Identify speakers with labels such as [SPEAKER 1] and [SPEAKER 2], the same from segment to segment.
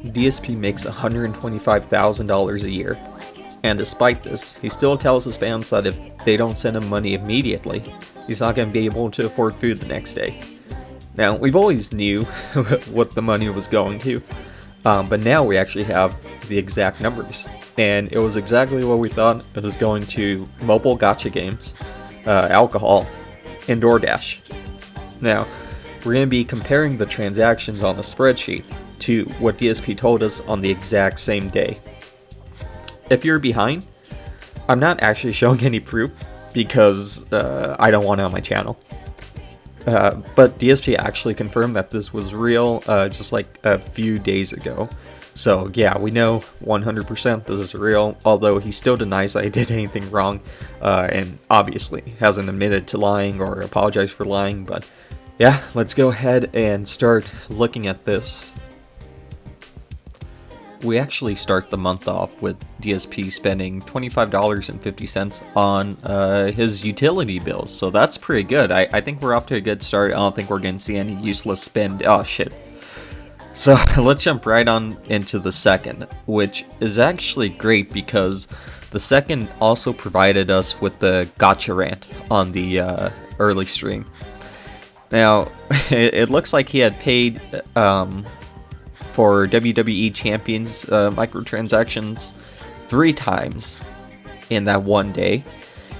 [SPEAKER 1] DSP makes $125,000 a year. And despite this, he still tells his fans that if they don't send him money immediately, he's not going to be able to afford food the next day. Now, we've always knew what the money was going to, but now we actually have the exact numbers. And it was exactly what we thought. It was going to mobile gacha games, alcohol, and DoorDash. Now, we're going to be comparing the transactions on the spreadsheet to what DSP told us on the exact same day. If you're behind, I'm not actually showing any proof because I don't want it on my channel. But DSP actually confirmed that this was real just like a few days ago. So yeah, we know 100% this is real, although he still denies that he did anything wrong, and obviously hasn't admitted to lying or apologized for lying. But yeah, let's go ahead and start looking at this. We actually start the month off with DSP spending $25.50 on his utility bills, so that's pretty good. I think we're off to a good start. I don't think we're going to see any useless spend. Oh shit. So let's jump right on into the second, which is actually great because the second also provided us with the gotcha rant on the early stream. Now, it looks like he had paid for WWE Champions microtransactions 3 times in that one day.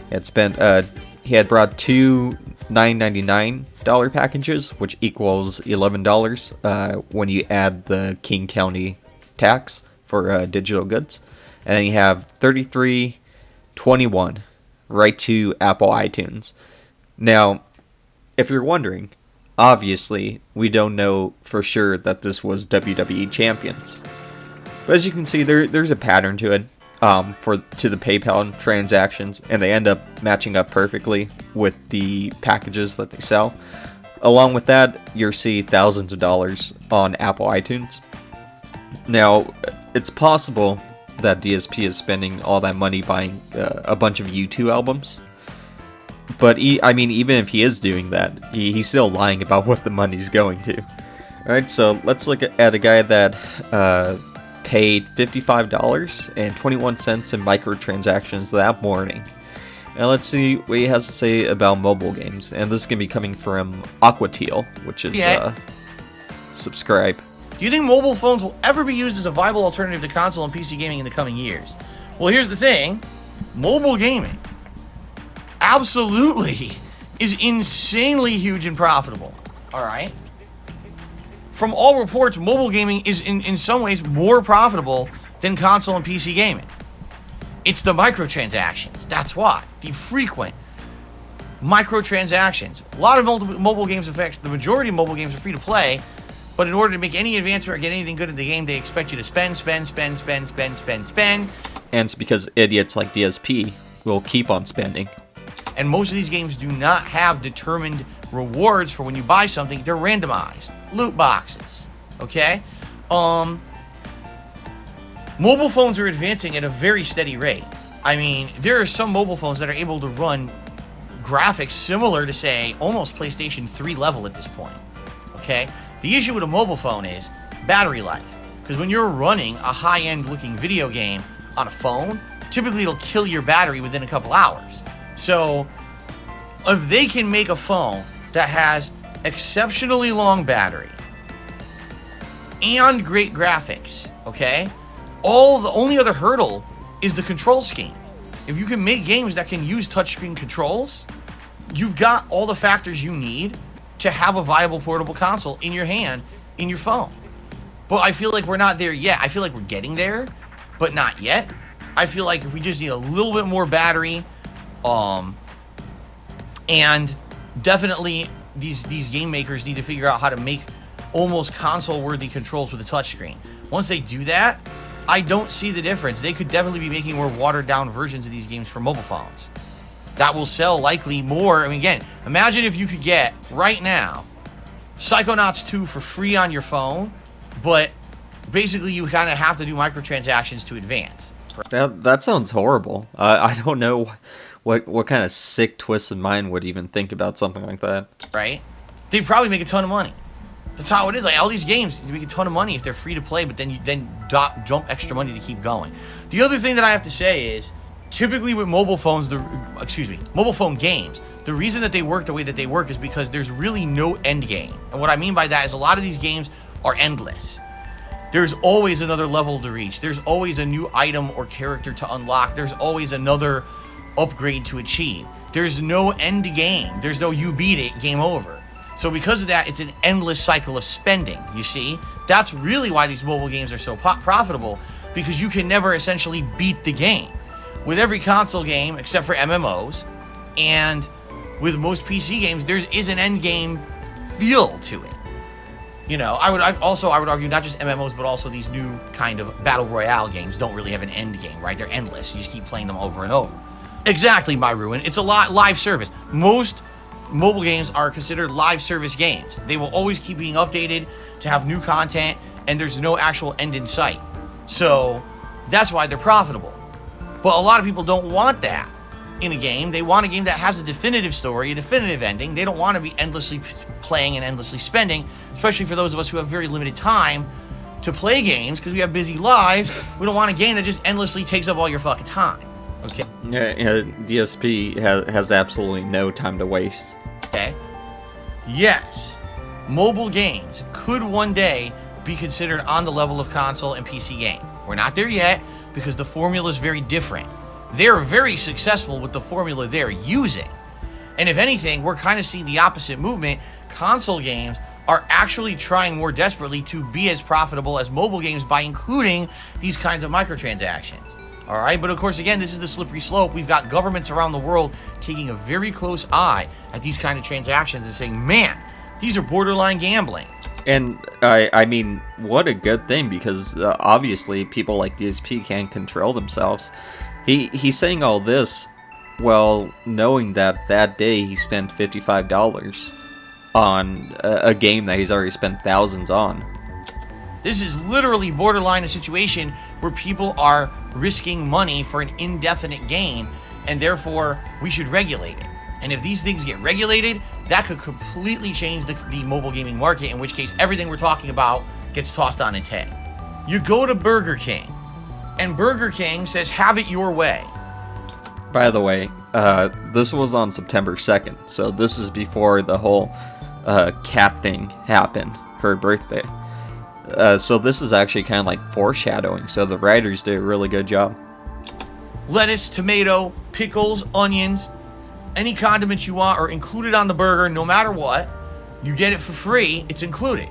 [SPEAKER 1] He had brought 2 $9.99 packages, which equals $11 when you add the King County tax for digital goods. And then you have $33.21 right to Apple iTunes. Now, if you're wondering, obviously, we don't know for sure that this was WWE Champions. But as you can see, there's a pattern to it to the PayPal transactions, and they end up matching up perfectly with the packages that they sell. Along with that, you'll see thousands of dollars on Apple iTunes. Now, it's possible that DSP is spending all that money buying a bunch of U2 albums. But even if he is doing that, he's still lying about what the money's going to. Alright, so let's look at a guy that paid $55.21 in microtransactions that morning. And let's see what he has to say about mobile games. And this is going to be coming from Aquateal, which is subscribe.
[SPEAKER 2] Do you think mobile phones will ever be used as a viable alternative to console and PC gaming in the coming years? Well, here's the thing. Mobile gaming absolutely is insanely huge and profitable. Alright? From all reports, mobile gaming is in some ways more profitable than console and PC gaming. It's the microtransactions. That's why. The frequent microtransactions. A lot of mobile games, in fact, the majority of mobile games are free to play, but in order to make any advancement or get anything good in the game, they expect you to spend.
[SPEAKER 1] And it's because idiots like DSP will keep on spending.
[SPEAKER 2] And most of these games do not have determined rewards for when you buy something. They're randomized. Loot boxes. Okay? Mobile phones are advancing at a very steady rate. I mean, there are some mobile phones that are able to run graphics similar to, say, almost PlayStation 3 level at this point. Okay? The issue with a mobile phone is battery life. Because when you're running a high-end looking video game on a phone, typically it'll kill your battery within a couple hours. So, if they can make a phone that has exceptionally long battery and great graphics, okay? The only other hurdle is the control scheme. If you can make games that can use touchscreen controls, you've got all the factors you need to have a viable portable console in your hand, in your phone. But I feel like we're not there yet. I feel like we're getting there, but not yet. I feel like if we just need a little bit more battery, and definitely these game makers need to figure out how to make almost console-worthy controls with a touchscreen. Once they do that, I don't see the difference. They could definitely be making more watered-down versions of these games for mobile phones. That will sell likely more. I mean, again, imagine if you could get, right now, Psychonauts 2 for free on your phone, but basically you kind of have to do microtransactions to advance.
[SPEAKER 1] That sounds horrible. I don't know what kind of sick twisted mind would even think about something like that.
[SPEAKER 2] Right? They'd probably make a ton of money. That's how it is. Like all these games, you make a ton of money if they're free to play, but then you dump extra money to keep going. The other thing that I have to say is, typically with mobile phone games, the reason that they work the way that they work is because there's really no end game. And what I mean by that is a lot of these games are endless. There's always another level to reach. There's always a new item or character to unlock. There's always another upgrade to achieve. There's no end game. There's no you beat it, game over. So because of that, it's an endless cycle of spending, you see? That's really why these mobile games are so profitable, because you can never essentially beat the game. With every console game, except for MMOs, and with most PC games, there is an end game feel to it. You know, I would argue not just MMOs, but also these new kind of battle royale games don't really have an end game, right? They're endless. You just keep playing them over and over. Exactly, my ruin. It's a lot live service. Most mobile games are considered live service games. They will always keep being updated to have new content, and there's no actual end in sight. So that's why they're profitable. But a lot of people don't want that in a game. They want a game that has a definitive story, a definitive ending. They don't want to be endlessly playing and endlessly spending, especially for those of us who have very limited time to play games because we have busy lives. We don't want a game that just endlessly takes up all your fucking time. Okay.
[SPEAKER 1] Yeah, DSP has absolutely no time to waste.
[SPEAKER 2] Okay. Yes, mobile games could one day be considered on the level of console and PC game. We're not there yet because the formula is very different. They're very successful with the formula they're using. And if anything, we're kind of seeing the opposite movement. Console games are actually trying more desperately to be as profitable as mobile games by including these kinds of microtransactions. All right, but of course, again, this is the slippery slope. We've got governments around the world taking a very close eye at these kind of transactions and saying, man, these are borderline gambling.
[SPEAKER 1] And I mean, what a good thing, because obviously people like DSP can't control themselves. He's saying all this while knowing that day he spent $55 on a game that he's already spent thousands on.
[SPEAKER 2] This is literally borderline a situation where people are risking money for an indefinite gain, and therefore we should regulate it. And if these things get regulated, that could completely change the mobile gaming market, in which case everything we're talking about gets tossed on its head. You go to Burger King, and Burger King says, have it your way.
[SPEAKER 1] By the way, this was on September 2nd, so this is before the whole cat thing happened, her birthday. So this is actually kind of like foreshadowing, so the writers did a really good job.
[SPEAKER 2] Lettuce, tomato, pickles, onions, any condiments you want are included on the burger no matter what. You get it for free, it's included.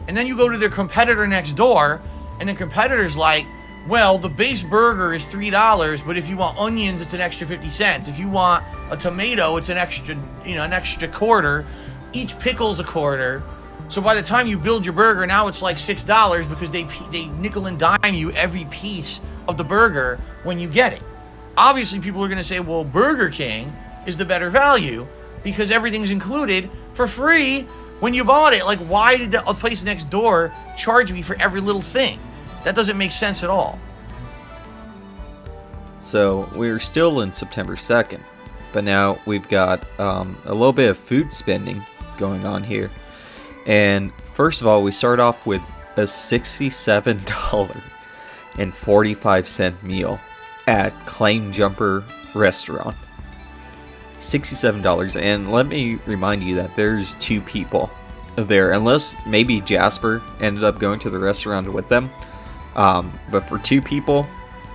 [SPEAKER 2] And then you go to their competitor next door, and the competitor's like, well, the base burger is $3, but if you want onions, it's an extra 50 cents. If you want a tomato, it's an extra quarter. Each pickle's a quarter. So by the time you build your burger, now it's like $6 because they nickel and dime you every piece of the burger when you get it. Obviously, people are going to say, well, Burger King is the better value because everything's included for free when you bought it. Like, why did the place next door charge me for every little thing? That doesn't make sense at all.
[SPEAKER 1] So we're still in September 2nd, but now we've got a little bit of food spending going on here. And first of all, we start off with a $67.45 meal at Claim Jumper Restaurant. $67, and let me remind you that there's 2 people there, unless maybe Jasper ended up going to the restaurant with them. But for 2 people,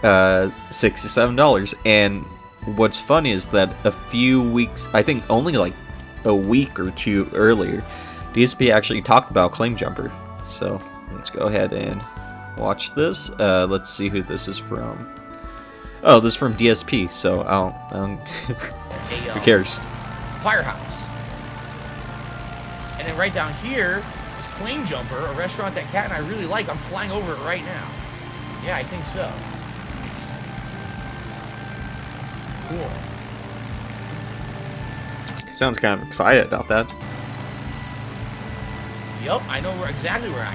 [SPEAKER 1] $67. And what's funny is that a few weeks, I think only like a week or 2 earlier, DSP actually talked about Claim Jumper. So let's go ahead and watch this. Let's see who this is from. Oh, this is from DSP, so I don't who cares?
[SPEAKER 2] Firehouse. And then right down here is Claim Jumper, a restaurant that Kat and I really like. I'm flying over it right now. Yeah, I think so. Cool.
[SPEAKER 1] Sounds kind of excited about that.
[SPEAKER 2] Yup, I know exactly where I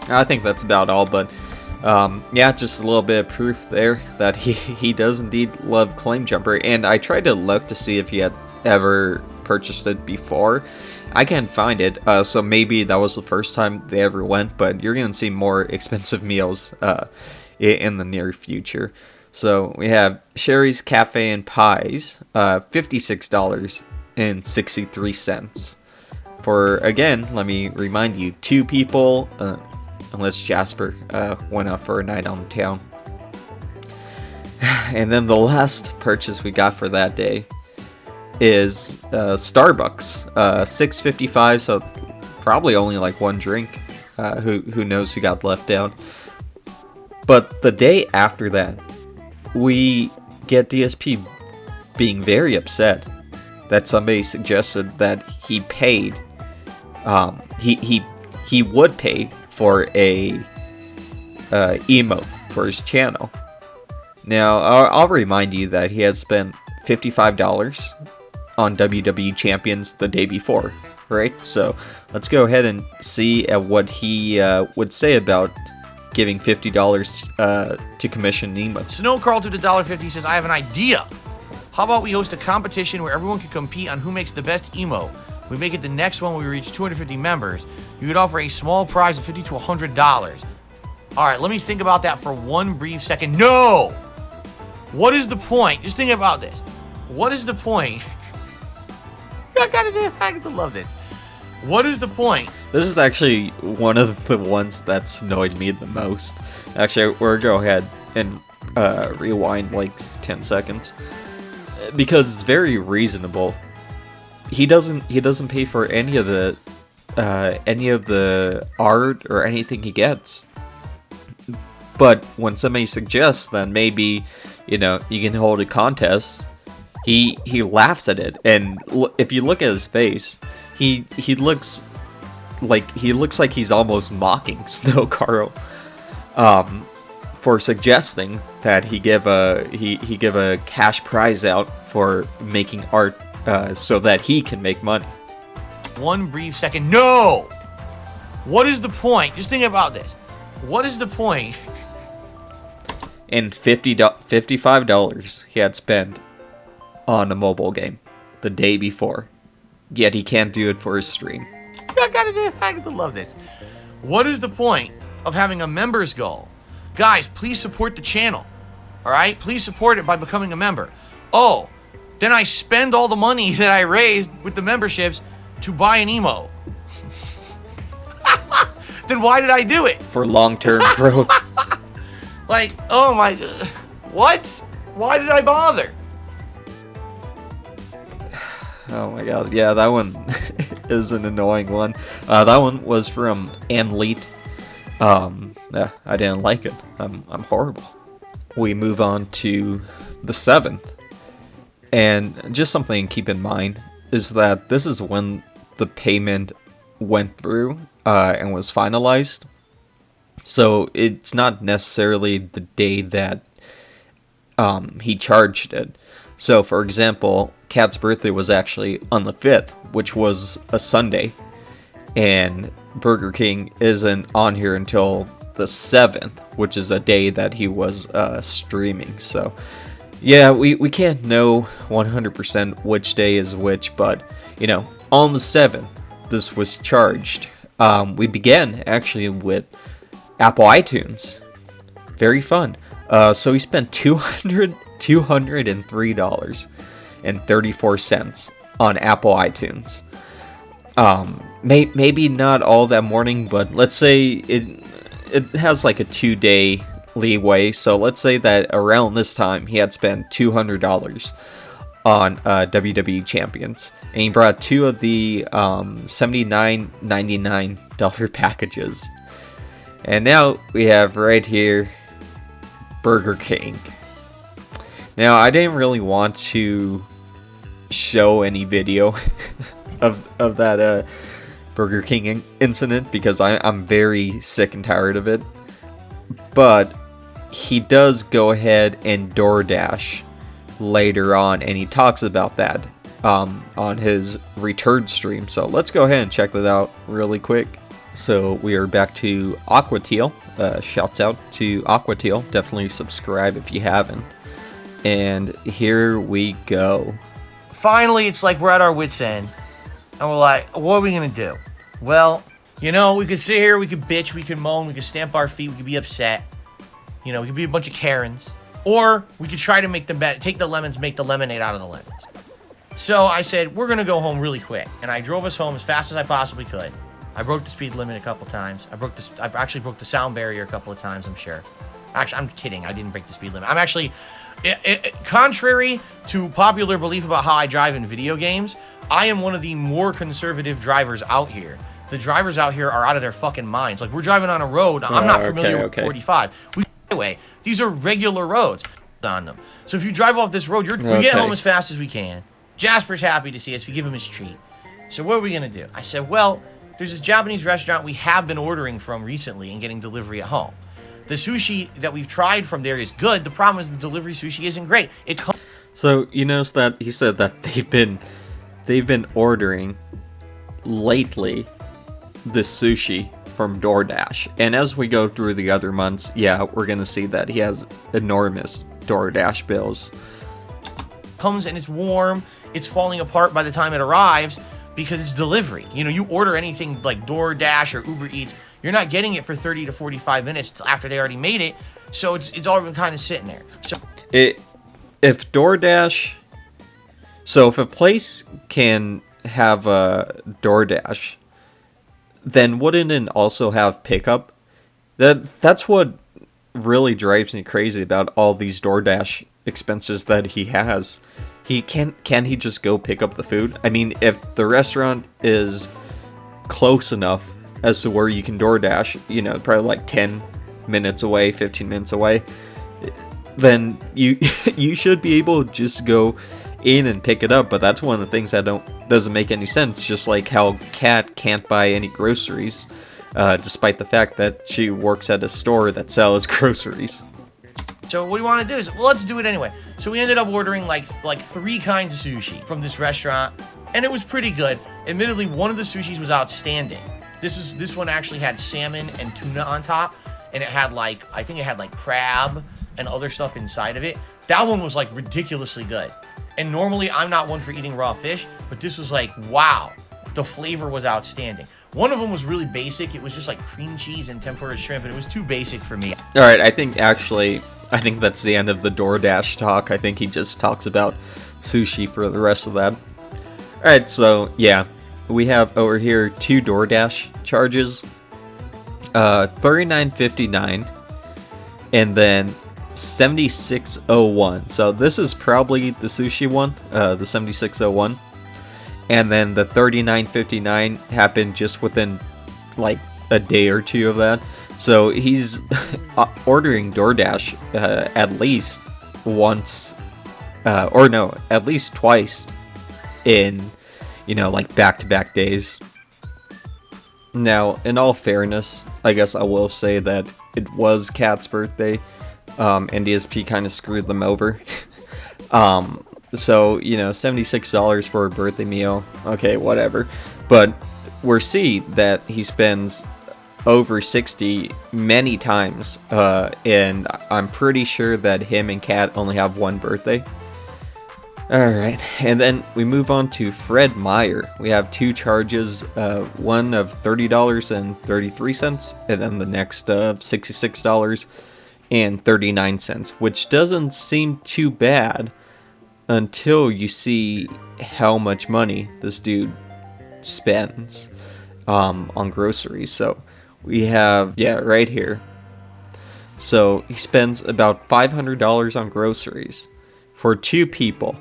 [SPEAKER 2] am.
[SPEAKER 1] I think that's about all, but yeah, just a little bit of proof there that he does indeed love Claim Jumper. And I tried to look to see if he had ever purchased it before, I can't find it, so maybe that was the first time they ever went, but you're going to see more expensive meals in the near future. So we have Sherry's Cafe and Pies, $56.63. For, again, let me remind you, 2 people, unless Jasper went out for a night on the town. And then the last purchase we got for that day is Starbucks, $6.55, so probably only like 1 drink. Who knows who got left out. But the day after that, we get DSP being very upset that somebody suggested that he paid, he would pay for a emote for his channel. Now, I'll remind you that he had spent $55 on WWE Champions the day before, right? So let's go ahead and see what he would say about giving $50 to commission Nemo.
[SPEAKER 2] Snow Carl to the $1.50 says, I have an idea. How about we host a competition where everyone can compete on who makes the best emo? We make it the next one when we reach 250 members. You would offer a small prize of $50 to $100. All right, let me think about that for one brief second. No! What is the point? Just think about this. What is the point? I gotta love this. What is the point?
[SPEAKER 1] This is actually one of the ones that's annoyed me the most. Actually, we'll go ahead and rewind like 10 seconds. Because it's very reasonable. He doesn't pay for any of the art or anything he gets. But when somebody suggests that maybe, you can hold a contest, he laughs at it. And if you look at his face, he looks like he's almost mocking Snow Carl for suggesting that he give a cash prize out for making art so that he can make money.
[SPEAKER 2] One brief second. No! What is the point? Just think about this. What is the point?
[SPEAKER 1] And $55 he had spent on a mobile game the day before. Yet he can't do it for his stream.
[SPEAKER 2] I gotta love this. What is the point of having a members goal? Guys, please support the channel. Alright? Please support it by becoming a member. Oh, then I spend all the money that I raised with the memberships to buy an emo. Then why did I do it?
[SPEAKER 1] For long-term growth.
[SPEAKER 2] Like, oh my... What? Why did I bother?
[SPEAKER 1] Oh my god, yeah, that one is an annoying one. That one was from Anleet. Yeah, I didn't like it. I'm horrible. We move on to the 7th. And just something to keep in mind is that this is when the payment went through and was finalized. So it's not necessarily the day that he charged it. So, for example, Kat's birthday was actually on the 5th, which was a Sunday. And Burger King isn't on here until the 7th, which is a day that he was streaming. So, yeah, we can't know 100% which day is which, but, on the 7th, this was charged. We began, actually, with Apple iTunes. Very fun. So he spent $203.34 on Apple iTunes. Maybe not all that morning, but let's say it has like a 2-day leeway. So let's say that around this time he had spent $200 on WWE Champions, and he brought 2 of the $79.99 packages. And now we have right here Burger King. Now, I didn't really want to show any video of that Burger King incident because I'm very sick and tired of it. But he does go ahead and DoorDash later on, and he talks about that on his return stream. So let's go ahead and check that out really quick. So we are back to Aquateal. Shouts out to Aquateal. Definitely subscribe if you haven't. And here we go.
[SPEAKER 2] Finally, it's like we're at our wits' end. And we're like, what are we going to do? Well, you know, we could sit here, we could bitch, we could moan, we could stamp our feet, we could be upset. You know, we could be a bunch of Karens. Or we could try to make take the lemons, make the lemonade out of the lemons. So I said, we're going to go home really quick. And I drove us home as fast as I possibly could. I broke the speed limit a couple times. I actually broke the sound barrier a couple of times, I'm sure. Actually, I'm kidding. I didn't break the speed limit. I'm actually, contrary to popular belief about how I drive in video games, I am one of the more conservative drivers out here. The drivers out here are out of their fucking minds. Like, we're driving on a road. I'm not familiar with 45. These are regular roads on them. So if you drive off this road, we get home as fast as we can. Jasper's happy to see us. We give him his treat. So what are we going to do? I said, well, there's this Japanese restaurant we have been ordering from recently and getting delivery at home. The sushi that we've tried from there is good. The problem is the delivery sushi isn't great.
[SPEAKER 1] So you notice that he said that they've been ordering lately the sushi from DoorDash, and as we go through the other months, yeah, we're gonna see that he has enormous DoorDash bills.
[SPEAKER 2] Comes and it's warm. It's falling apart by the time it arrives because it's delivery. You know, you order anything like DoorDash or Uber Eats, you're not getting it for 30 to 45 minutes after they already made it, so it's already kind of sitting there. So
[SPEAKER 1] if DoorDash, so if a place can have a DoorDash, then wouldn't it also have pickup? That's what really drives me crazy about all these DoorDash expenses that he has. Can he just go pick up the food? I mean, if the restaurant is close enough as to where you can DoorDash, you know, probably like 10 minutes away, 15 minutes away, then you should be able to just go in and pick it up. But that's one of the things that doesn't make any sense. Just like how Kat can't buy any groceries, despite the fact that she works at a store that sells groceries.
[SPEAKER 2] So what we want to do is, well, let's do it anyway. So we ended up ordering like 3 kinds of sushi from this restaurant, and it was pretty good. Admittedly, one of the sushis was outstanding. This one actually had salmon and tuna on top, and I think it had like crab and other stuff inside of it. That one was like ridiculously good. And normally I'm not one for eating raw fish, but this was like, wow, the flavor was outstanding. One of them was really basic. It was just like cream cheese and tempura shrimp, and it was too basic for me.
[SPEAKER 1] All right, I think that's the end of the DoorDash talk. I think he just talks about sushi for the rest of that. All right, so yeah, we have over here 2 DoorDash charges, $39.59, and then $76.01. So this is probably the sushi one, the $76.01, and then the $39.59 happened just within like a day or two of that. So he's ordering DoorDash at least once, at least twice in, you know, like back-to-back days. Now, in all fairness, I guess I will say that it was Kat's birthday, and DSP kind of screwed them over. So, you know, $76 for a birthday meal, okay, whatever. But we're seeing that he spends over 60 many times, and I'm pretty sure that him and Kat only have one birthday. Alright, and then we move on to Fred Meyer. We have 2 charges, one of $30.33, and then the next of $66.39, which doesn't seem too bad until you see how much money this dude spends on groceries. So we have, right here. So he spends about $500 on groceries for 2 people.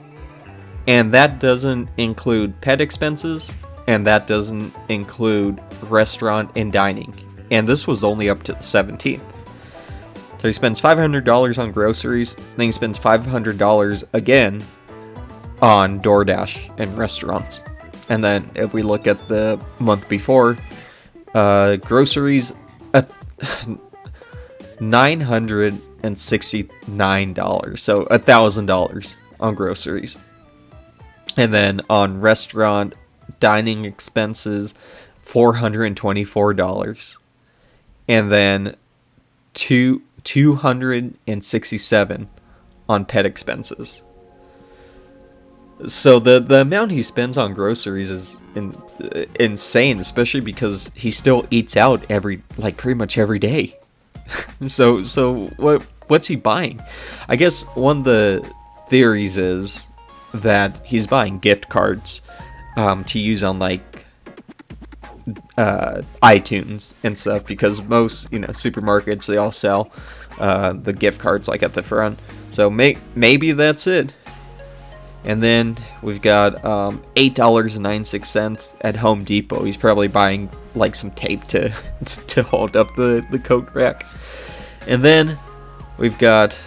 [SPEAKER 1] And that doesn't include pet expenses, and that doesn't include restaurant and dining. And this was only up to the 17th. So he spends $500 on groceries, then he spends $500 again on DoorDash and restaurants. And then if we look at the month before, groceries, $969, so $1,000 on groceries. And then on restaurant dining expenses, $424. And then $267 on pet expenses. So the amount he spends on groceries is insane, especially because he still eats out pretty much every day. So what's he buying? I guess one of the theories is that he's buying gift cards to use on iTunes and stuff, because most supermarkets, they all sell the gift cards like at the front. So maybe that's it. And then we've got $8.96 at Home Depot. He's probably buying like some tape to to hold up the coat rack. And then we've got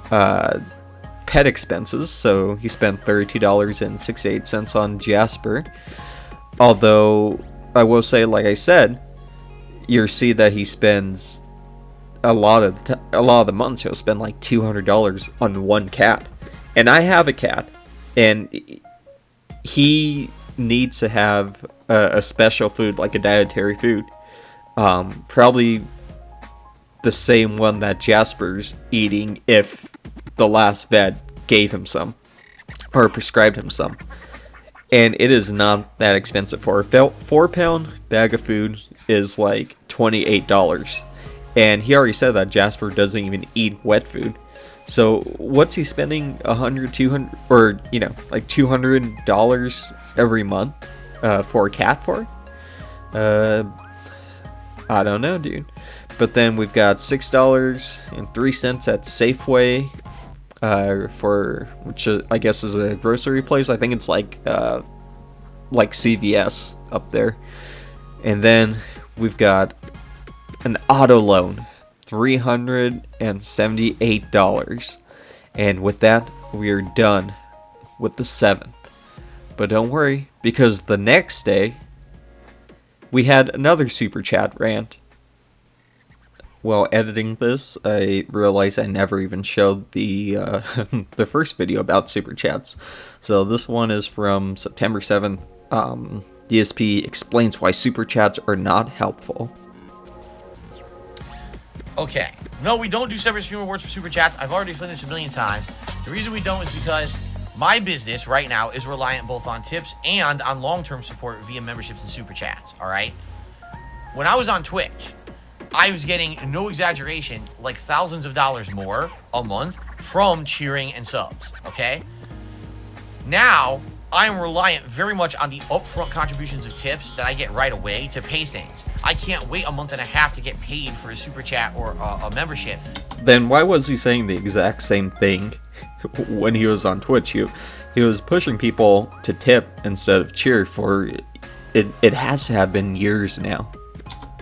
[SPEAKER 1] pet expenses. So he spent $32.68 on Jasper. Although I will say, like I said, you see that he spends a lot of the months. He'll spend like $200 on one cat. And I have a cat, and he needs to have a special food, like a dietary food. Probably the same one that Jasper's eating if the last vet gave him some, or prescribed him some. And it is not that expensive. For a 4-pound bag of food is like $28. And he already said that Jasper doesn't even eat wet food. So what's he spending $100, $200, or like $200 every month for a cat for? I don't know, dude. But then we've got $6.03 at Safeway for, which I guess is a grocery place. I think it's like CVS up there. And then we've got an auto loan. $378. And with that, we are done with the 7th. But don't worry, because the next day, we had another Super Chat rant. While editing this, I realized I never even showed the the first video about Super Chats. So this one is from September 7th. DSP explains why Super Chats are not helpful.
[SPEAKER 2] Okay. No, we don't do separate stream rewards for Super Chats. I've already explained this a million times. The reason we don't is because my business right now is reliant both on tips and on long-term support via memberships and Super Chats, all right? When I was on Twitch, I was getting, no exaggeration, like thousands of dollars more a month from cheering and subs, okay? Now, I am reliant very much on the upfront contributions of tips that I get right away to pay things. I can't wait a month and a half to get paid for a Super Chat or a membership.
[SPEAKER 1] Then why was he saying the exact same thing when he was on Twitch? He was pushing people to tip instead of cheer for it. It has to have been years now.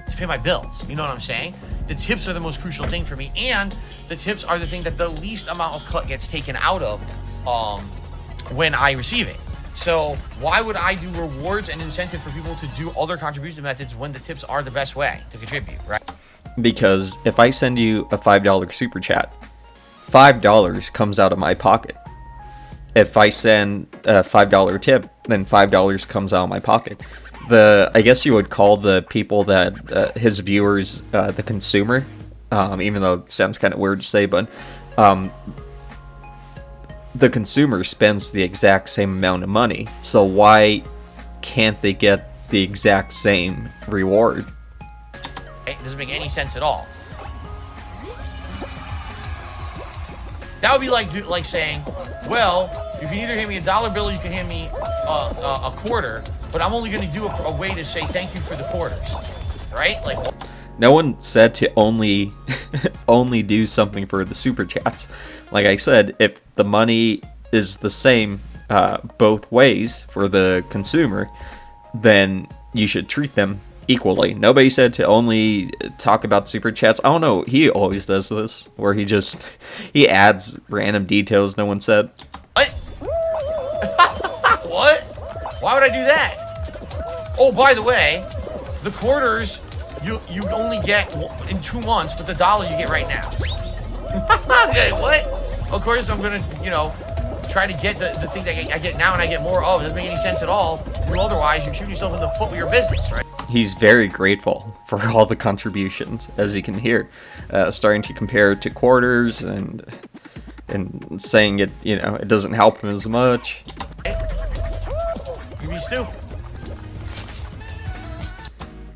[SPEAKER 2] To pay my bills, you know what I'm saying? The tips are the most crucial thing for me, and the tips are the thing that the least amount of cut gets taken out of when I receive it. So why would I do rewards and incentive for people to do other contribution methods when the tips are the best way to contribute, right?
[SPEAKER 1] Because if I send you a $5 Super Chat, $5 comes out of my pocket. If I send a $5 tip, then $5 comes out of my pocket. I guess you would call the people that his viewers the consumer, even though it sounds kind of weird to say, but the consumer spends the exact same amount of money, so why can't they get the exact same reward?
[SPEAKER 2] It doesn't make any sense at all. That would be like saying, well, you can either hand me a dollar bill or you can hand me a quarter, but I'm only going to do a way to say thank you for the quarters, right? Like,
[SPEAKER 1] no one said to only do something for the Super Chats. Like I said, if the money is the same both ways for the consumer, then you should treat them equally. Nobody said to only talk about Super Chats. I don't know, he always does this, where he adds random details no one said.
[SPEAKER 2] What? What? Why would I do that? Oh, by the way, the quarters you only get in 2 months, but the dollar you get right now. Okay, what? Of course, I'm gonna, try to get the thing that I get now and I get more of. It doesn't make any sense at all. Otherwise, you're shooting yourself in the foot with your business, right?
[SPEAKER 1] He's very grateful for all the contributions, as you can hear. Starting to compare it to quarters, and and saying it, it doesn't help him as much.
[SPEAKER 2] Give me Stu.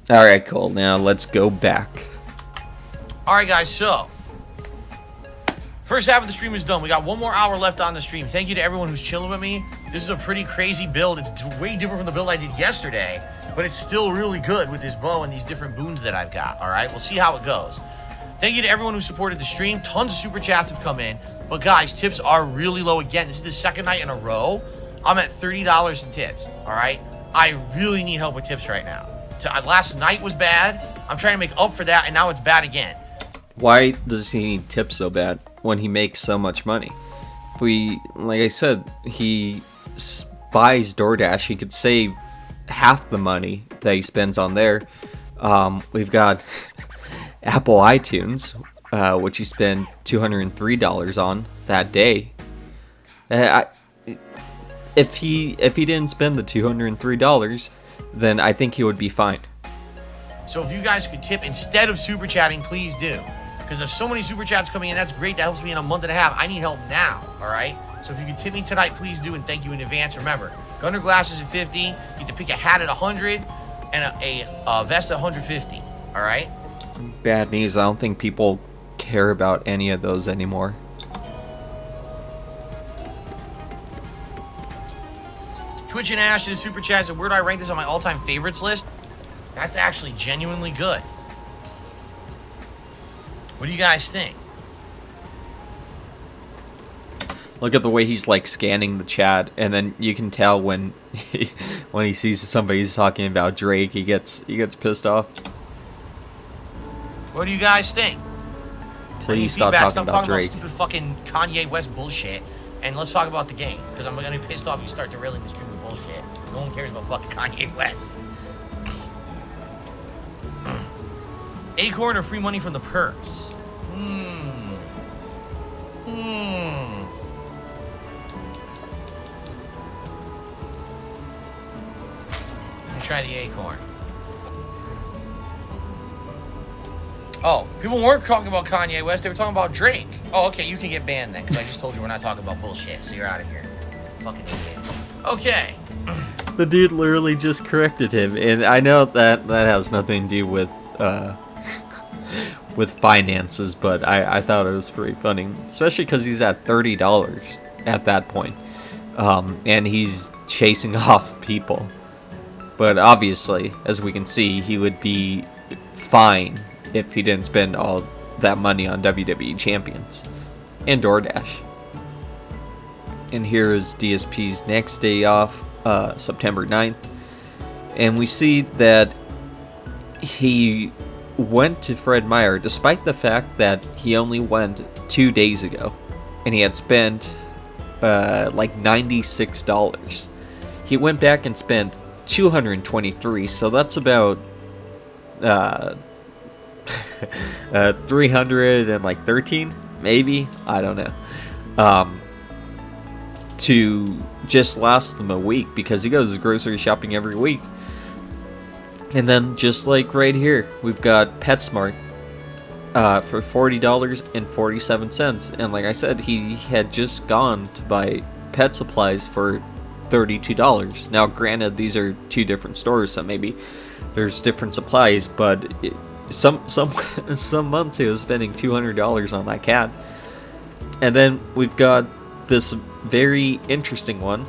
[SPEAKER 1] Alright, cool. Now let's go back.
[SPEAKER 2] Alright, guys, so first half of the stream is done. We got 1 more hour left on the stream. Thank you to everyone who's chilling with me. This is a pretty crazy build. It's way different from the build I did yesterday, but it's still really good with this bow and these different boons that I've got. Alright, we'll see how it goes. Thank you to everyone who supported the stream. Tons of super chats have come in. But guys, tips are really low again. This is the second night in a row. I'm at $30 in tips. Alright? I really need help with tips right now. Last night was bad. I'm trying to make up for that, and now it's bad again.
[SPEAKER 1] Why does he need tips so bad when he makes so much money? Like I said, he buys DoorDash. He could save half the money that he spends on there. We've got Apple iTunes, which he spent $203 on that day. If he didn't spend the $203, then I think he would be fine.
[SPEAKER 2] So if you guys could tip instead of super chatting, please do. Because there's so many super chats coming in, that's great. That helps me in a month and a half. I need help now, all right? So if you can tip me tonight, please do, and thank you in advance. Remember, Gunner glasses at 50, you get to pick a hat at 100, and a vest at 150, all right?
[SPEAKER 1] Bad news, I don't think people care about any of those anymore.
[SPEAKER 2] Twitch and Ash in the super chat said, where do I rank this on my all-time favorites list? That's actually genuinely good. What do you guys think?
[SPEAKER 1] Look at the way he's like scanning the chat, and then you can tell when when he sees somebody's talking about Drake, he gets pissed off.
[SPEAKER 2] What do you guys think?
[SPEAKER 1] Please stop talking about Drake.
[SPEAKER 2] Stupid fucking Kanye West bullshit, and let's talk about the game. Because I'm gonna be pissed off if you start derailing the stream with bullshit. No one cares about fucking Kanye West. Acorn or free money from the purse? Let me try the acorn. Oh, people weren't talking about Kanye West. They were talking about Drake. Oh, okay, you can get banned then, because I just told you we're not talking about bullshit, so you're out of here. Fucking idiot. Okay.
[SPEAKER 1] The dude literally just corrected him, and I know that has nothing to do with with finances, but I thought it was pretty funny, especially because he's at $30 at that point, and he's chasing off people. But obviously, as we can see, he would be fine if he didn't spend all that money on WWE champions and DoorDash. And here is DSP's next day off, September 9th, and we see that he went to Fred Meyer despite the fact that he only went 2 days ago and he had spent like $96. He went back and spent $223, so that's about 313, maybe, I don't know, to just last them a week, because he goes grocery shopping every week. And then just like right here, we've got PetSmart for $40.47, and like I said, he had just gone to buy pet supplies for $32. Now granted, these are two different stores, so maybe there's different supplies, but some months he was spending $200 on that cat. And then we've got this very interesting one,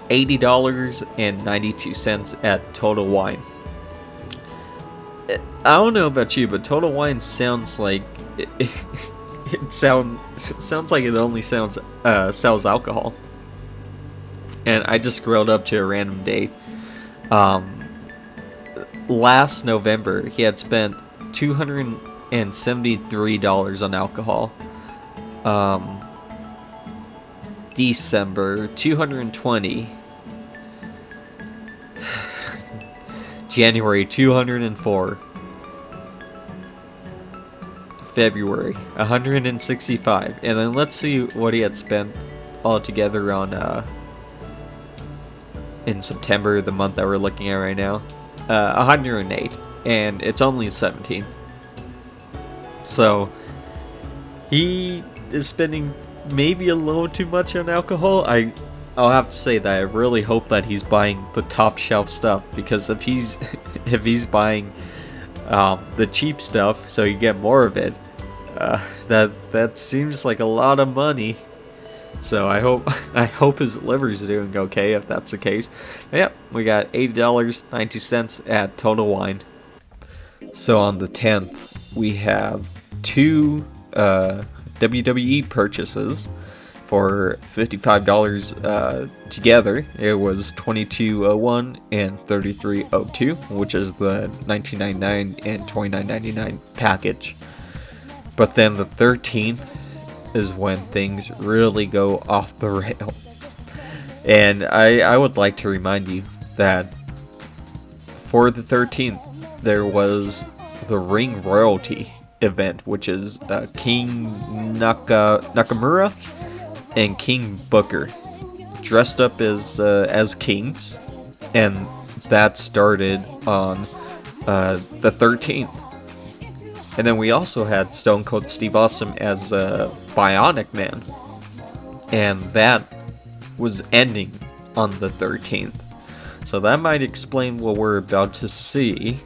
[SPEAKER 1] $80.92 at Total Wine. I don't know about you, but Total Wine sounds like it sounds like it only sells alcohol. And I just scrolled up to a random date. Last November, he had spent $273 on alcohol. December, $220. January, $204. February, $165. And then let's see what he had spent altogether on in September, the month that we're looking at right now. 108, and it's only 17th. So he is spending maybe a little too much on alcohol. I'll have to say that I really hope that he's buying the top shelf stuff, because if he's if he's buying the cheap stuff so you get more of it, that seems like a lot of money. So I hope his liver's doing okay if that's the case. Yep, we got $80.90 at Total Wine. So on the 10th, we have two WWE purchases for $55 together. It was $22.01 and $33.02, which is the $19.99 and $29.99 package. But then the 13th is when things really go off the rail. And I would like to remind you that for the 13th, there was the Ring Royalty event, which is King Nakamura and King Booker dressed up as kings, and that started on the 13th. And then we also had Stone Cold Steve Austin as Bionic Man, and that was ending on the 13th. So that might explain what we're about to see.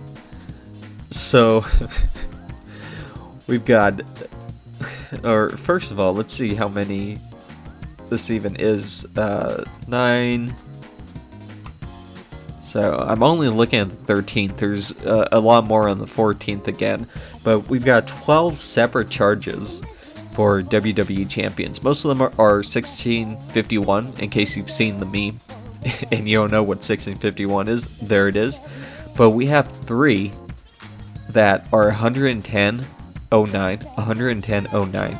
[SPEAKER 1] So we've got, or first of all, let's see how many this even is. 9. So I'm only looking at the 13th. There's a lot more on the 14th again. But we've got 12 separate charges for WWE champions. Most of them are 1651, in case you've seen the meme and you don't know what 1651 is. There it is. But we have 3 that are 110.09, 110.09,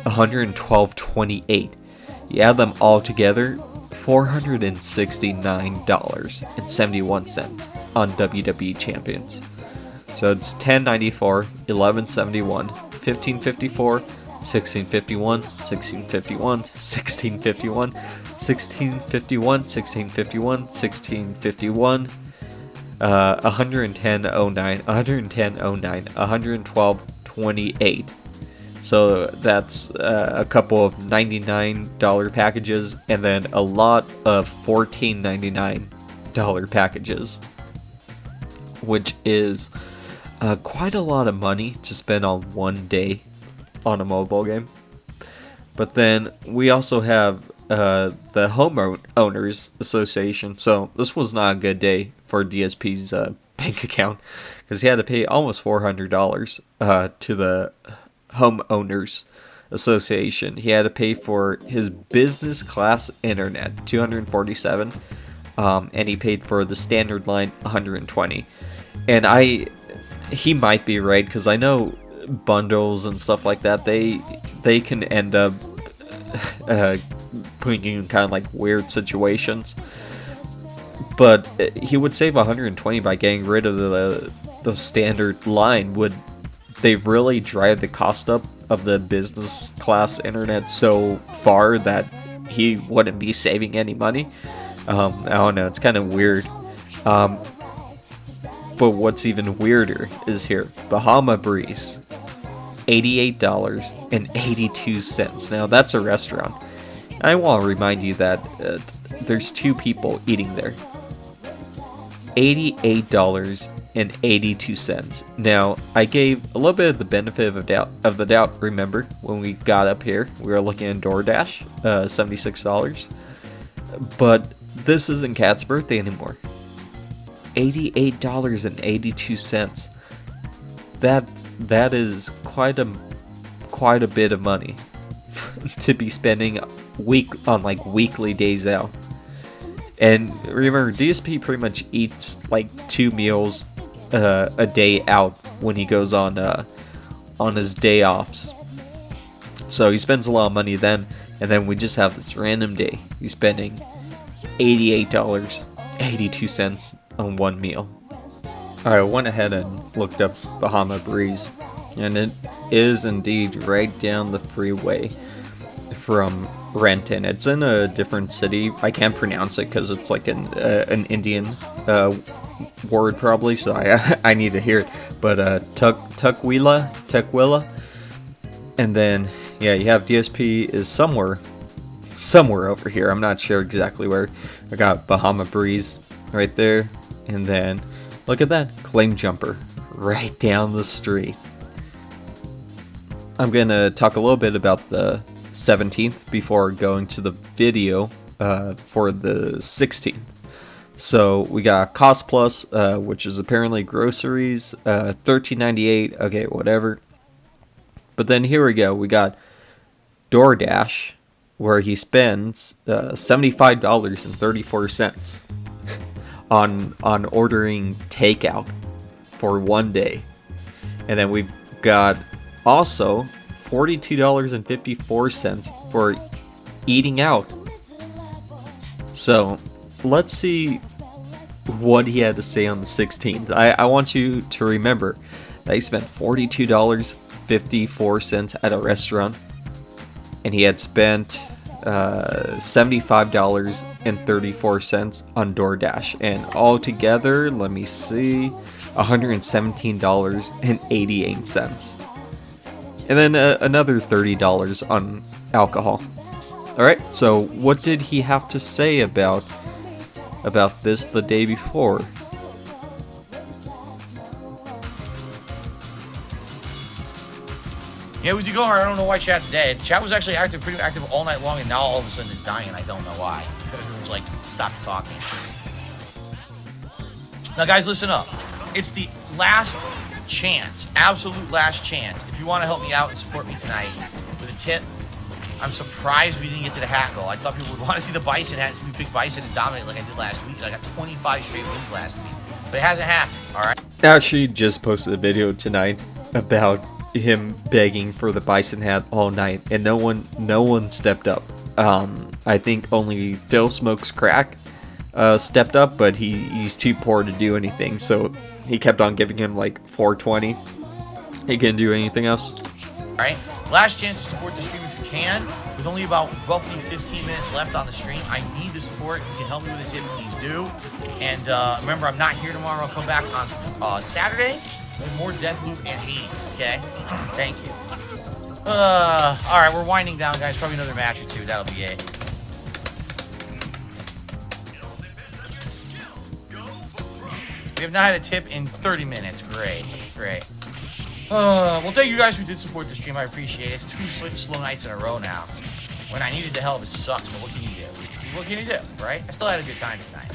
[SPEAKER 1] 112.28. You add them all together, $469.71 on WWE champions. So it's 1094, 1171, 1554, 1651, 1651, 1651, 1651, 1651, 1651, 110.09, 110.09, 112.28. So that's a couple of $99 packages, and then a lot of $14.99 packages, which is quite a lot of money to spend on one day on a mobile game. But then we also have the Homeowners Association. So this was not a good day for DSP's bank account, because he had to pay almost $400 to the Homeowners Association. He had to pay for his business class internet, $247, and he paid for the standard line, $120. And he might be right, because I know bundles and stuff like that, they can end up putting you in kind of like weird situations. But he would save $120 by getting rid of the standard line. Would they really drive the cost up of the business class internet so far that he wouldn't be saving any money? I don't know, it's kind of weird. But what's even weirder is here, Bahama Breeze, $88.82. Now that's a restaurant. I want to remind you that there's 2 people eating there. $88.82. Now, I gave a little bit of the benefit of the doubt. Remember, when we got up here, we were looking at DoorDash, $76. But this isn't Kat's birthday anymore. $88.82. That is quite a bit of money to be spending on like weekly days out. And remember, DSP pretty much eats like 2 meals a day out when he goes on his day offs. So he spends a lot of money then, and then we just have this random day he's spending $88.82 on one meal. I went ahead and looked up Bahama Breeze, and it is indeed right down the freeway from Renton. It's in a different city. I can't pronounce it because it's like an Indian word probably, so I need to hear it. But Tukwila, and then Yeah, you have DSP is somewhere over here. I'm not sure exactly where. I got Bahama Breeze right there, and then look at that claim jumper right down the street. I'm gonna talk a little bit about the 17th before going to the video for the 16th. So we got Cost Plus, which is apparently groceries, $13.98. Okay, whatever. But then here we go. We got DoorDash, where he spends $75.34 on ordering takeout for one day. And then we've got also $42.54 for eating out. So let's see what he had to say on the 16th. I want you to remember that he spent $42.54 at a restaurant, and he had spent $75.34 on DoorDash, and altogether, let me see, $117.88. And then another $30 on alcohol. Alright, so what did he have to say about this the day before?
[SPEAKER 2] Yeah, it was you go hard. I don't know why chat's dead. Chat was actually pretty active all night long, and now all of a sudden it's dying, and I don't know why. Everyone's like, stop talking. Now, guys, listen up. It's the last chance, absolute last chance. If you want to help me out and support me tonight with a tip, I'm surprised we didn't get to the hat goal. I thought people would want to see the Bison hat, see me pick Bison and dominate like I did last week. I got 25 straight wins last week, but it hasn't happened. All right.
[SPEAKER 1] I actually just posted a video tonight about him begging for the Bison hat all night, and no one stepped up. I think only Phil Smokes Crack stepped up, but he's too poor to do anything, so he kept on giving him like 420. He couldn't do anything else.
[SPEAKER 2] Alright, last chance to support the stream if you can. With only about roughly 15 minutes left on the stream, I need the support. If you can help me with a tip, please do. And remember, I'm not here tomorrow. I'll come back on Saturday with more Deathloop and Hades, okay? Thank you. Alright, we're winding down, guys. Probably another match or two. That'll be it. We have not had a tip in 30 minutes. Great. Well, thank you guys who did support the stream. I appreciate it. It's two slow nights in a row now. When I needed the help, it sucks, but what can you do? What can you do, right? I still had a good time tonight.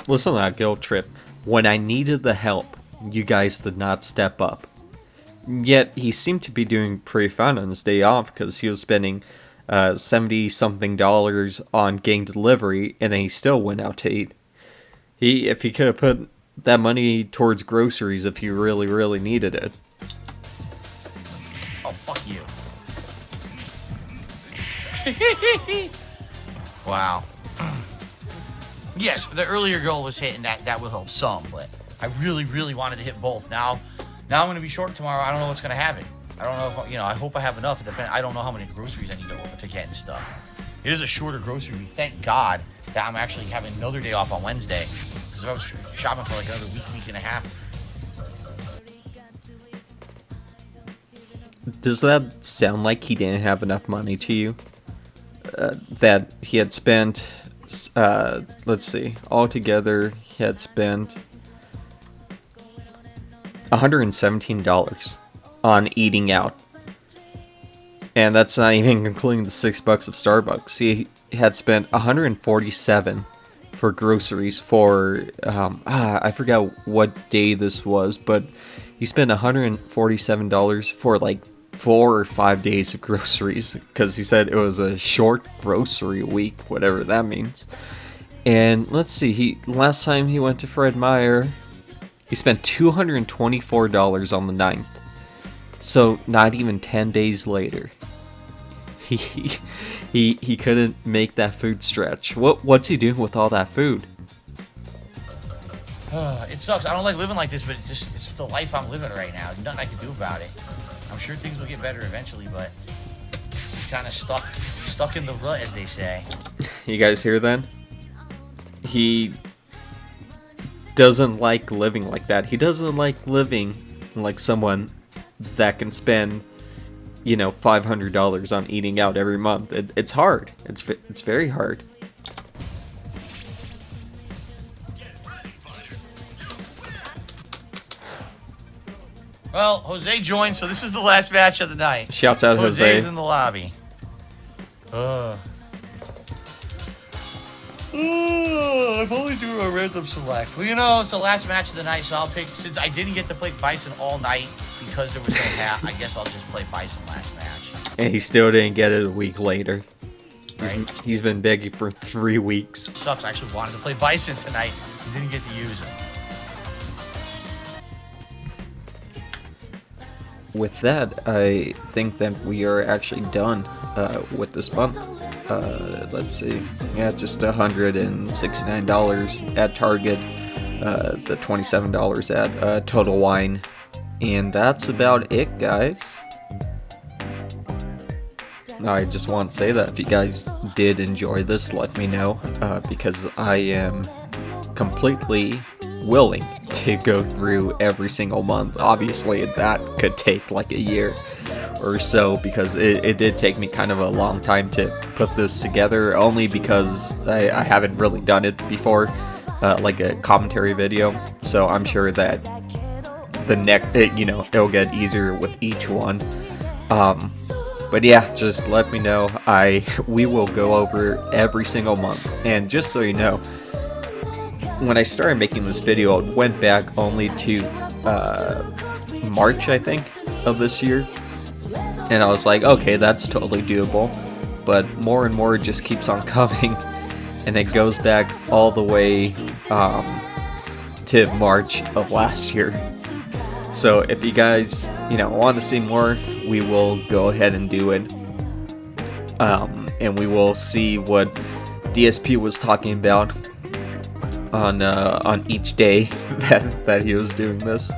[SPEAKER 1] Listen to that guilt trip. When I needed the help, you guys did not step up. Yet, he seemed to be doing pretty fine on his day off because he was spending $70-something on getting delivery, and then he still went out to eat. If he could have put that money towards groceries if he really, really needed it.
[SPEAKER 2] Oh, fuck you. Wow. Yes, the earlier goal was hit, and that will help some, but I really, really wanted to hit both. Now I'm going to be short tomorrow. I don't know what's going to happen. I don't know if, I hope I have enough. I don't know how many groceries I need to get and stuff. It is a shorter grocery week. Thank God that I'm actually having another day off on Wednesday. Because if I was shopping for like another week and a half.
[SPEAKER 1] Does that sound like he didn't have enough money to you? That he had spent, let's see, altogether he had spent $117 on eating out. And that's not even including the $6 of Starbucks. He had spent $147 for groceries for, I forgot what day this was, but he spent $147 for like 4 or 5 days of groceries, because he said it was a short grocery week, whatever that means. And let's see, last time he went to Fred Meyer, he spent $224 on the 9th. So not even 10 days later, he couldn't make that food stretch. What's he doing with all that food?
[SPEAKER 2] It sucks. I don't like living like this, but it's the life I'm living right now. There's nothing I can do about it. I'm sure things will get better eventually, but kind of stuck in the rut, as they say.
[SPEAKER 1] You guys hear that? He doesn't like living like that. He doesn't like living like someone that can spend you know, $500 on eating out every month. It's hard. It's very hard.
[SPEAKER 2] Well, Jose joined, so this is the last match of the night.
[SPEAKER 1] Shouts out Jose.
[SPEAKER 2] Jose's in the lobby. I've only do a random select. Well, you know, it's the last match of the night, so I'll pick, since I didn't get to play Bison all night because there was no hat, I guess I'll just play Bison last match.
[SPEAKER 1] And he still didn't get it a week later.
[SPEAKER 2] Right.
[SPEAKER 1] He's been begging for 3 weeks.
[SPEAKER 2] Sucks, I actually wanted to play Bison tonight and didn't get to use it.
[SPEAKER 1] With that, I think that we are actually done with this month. Let's see. Yeah, just $169 at Target, the $27 at Total Wine, and that's about it, guys. I just want to say that if you guys did enjoy this, let me know, because I am completely willing to go through every single month. Obviously, that could take like a year or so, because it did take me kind of a long time to put this together, only because I haven't really done it before, like a commentary video. So I'm sure that the next, it'll get easier with each one. But yeah, just let me know. We will go over every single month. And just so you know, when I started making this video, it went back only to March, I think, of this year. And I was like, okay, that's totally doable. But more and more just keeps on coming. And it goes back all the way to March of last year. So if you guys, want to see more, we will go ahead and do it. And we will see what DSP was talking about on each day that he was doing this.